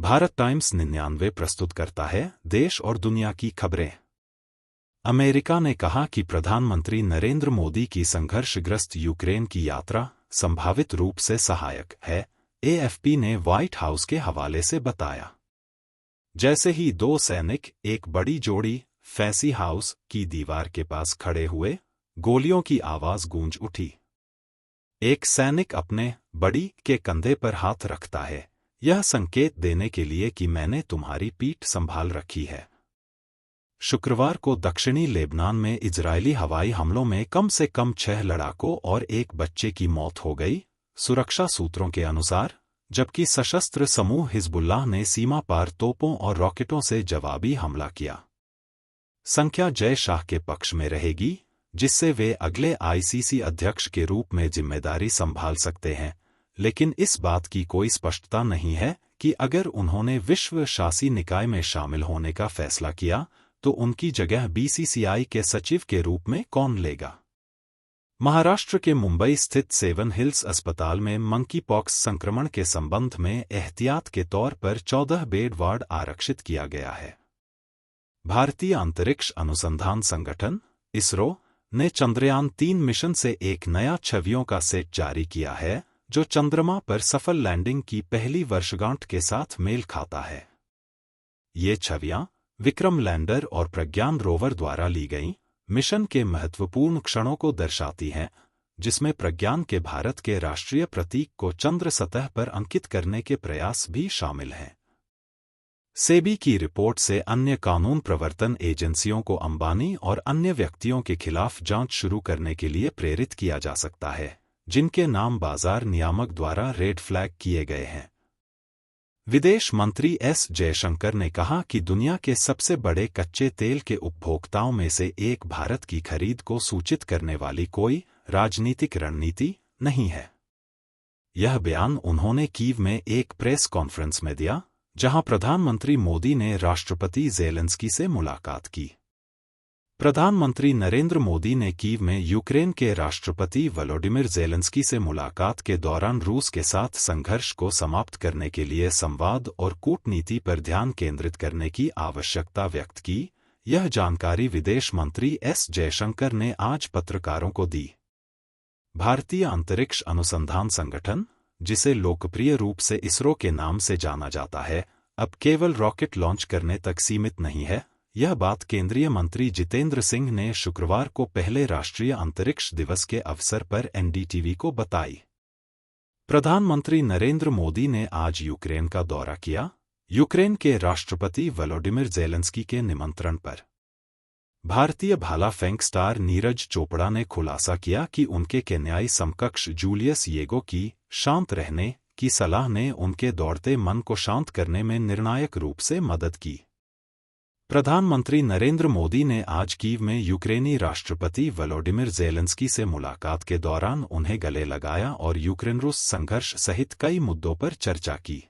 Bharat times 99 प्रस्तुत करता है देश और दुनिया की खबरें। अमेरिका ने कहा कि प्रधानमंत्री नरेंद्र मोदी की संघर्षग्रस्त यूक्रेन की यात्रा संभावित रूप से सहायक है, एएफपी ने व्हाइट हाउस के हवाले से बताया। जैसे ही दो सैनिक एक बड़ी जोड़ी फैंसी हाउस की दीवार के पास खड़े हुए, गोलियों की आवाज गूंज उठी। एक सैनिक अपने बड़ी के कंधे पर हाथ रखता है, यह संकेत देने के लिए कि मैंने तुम्हारी पीठ संभाल रखी है। शुक्रवार को दक्षिणी लेबनान में इजरायली हवाई हमलों में कम से कम 6 लड़ाकों और एक बच्चे की मौत हो गई, सुरक्षा सूत्रों के अनुसार, जबकि सशस्त्र समूह हिजबुल्लाह ने सीमा पार तोपों और रॉकेटों से जवाबी हमला किया। संख्या जय शाह के पक्ष में रहेगी, जिससे वे अगले आईसीसी अध्यक्ष के रूप में जिम्मेदारी संभाल सकते हैं, लेकिन इस बात की कोई स्पष्टता नहीं है कि अगर उन्होंने विश्व शासी निकाय में शामिल होने का फैसला किया तो उनकी जगह बीसीसीआई के सचिव के रूप में कौन लेगा। महाराष्ट्र के मुंबई स्थित सेवन हिल्स अस्पताल में मंकी पॉक्स संक्रमण के संबंध में एहतियात के तौर पर 14 बेड वार्ड आरक्षित किया गया है। भारतीय अंतरिक्ष अनुसंधान संगठन इसरो ने चंद्रयान 3 मिशन से एक नया छवियों का सेट जारी किया है, जो चंद्रमा पर सफल लैंडिंग की पहली वर्षगांठ के साथ मेल खाता है। ये छवियां विक्रम लैंडर और प्रज्ञान रोवर द्वारा ली गईं, मिशन के महत्वपूर्ण क्षणों को दर्शाती हैं, जिसमें प्रज्ञान के भारत के राष्ट्रीय प्रतीक को चंद्र सतह पर अंकित करने के प्रयास भी शामिल हैं। सेबी की रिपोर्ट से अन्य कानून प्रवर्तन एजेंसियों को अंबानी और अन्य व्यक्तियों के खिलाफ जांच शुरू करने के लिए प्रेरित किया जा सकता है, जिनके नाम बाजार नियामक द्वारा रेड फ्लैग किए गए हैं। विदेश मंत्री एस जयशंकर ने कहा कि दुनिया के सबसे बड़े कच्चे तेल के उपभोक्ताओं में से एक भारत की खरीद को सूचित करने वाली कोई राजनीतिक रणनीति नहीं है। यह बयान उन्होंने कीव में एक प्रेस कॉन्फ्रेंस में दिया, जहां प्रधानमंत्री मोदी ने राष्ट्रपति ज़ेलेंस्की से मुलाकात की। प्रधानमंत्री नरेंद्र मोदी ने कीव में यूक्रेन के राष्ट्रपति वोलोडिमिर ज़ेलेंस्की से मुलाकात के दौरान रूस के साथ संघर्ष को समाप्त करने के लिए संवाद और कूटनीति पर ध्यान केंद्रित करने की आवश्यकता व्यक्त की। यह जानकारी विदेश मंत्री एस जयशंकर ने आज पत्रकारों को दी। भारतीय अंतरिक्ष अनुसंधान संगठन, जिसे लोकप्रिय रूप से इसरो के नाम से जाना जाता है, अब केवल रॉकेट लॉन्च करने तक सीमित नहीं है। यह बात केंद्रीय मंत्री जितेंद्र सिंह ने शुक्रवार को पहले राष्ट्रीय अंतरिक्ष दिवस के अवसर पर एनडीटीवी को बताई। प्रधानमंत्री नरेंद्र मोदी ने आज यूक्रेन का दौरा किया, यूक्रेन के राष्ट्रपति वोलोडिमिर ज़ेलेंस्की के निमंत्रण पर। भारतीय भाला फेंक स्टार नीरज चोपड़ा ने खुलासा किया कि उनके केन्याई समकक्ष जूलियस येगो की शांत रहने की सलाह ने उनके दौड़ते मन को शांत करने में निर्णायक रूप से मदद की। प्रधानमंत्री नरेंद्र मोदी ने आज कीव में यूक्रेनी राष्ट्रपति वोलोडिमिर ज़ेलेंस्की से मुलाकात के दौरान उन्हें गले लगाया और यूक्रेन रूस संघर्ष सहित कई मुद्दों पर चर्चा की।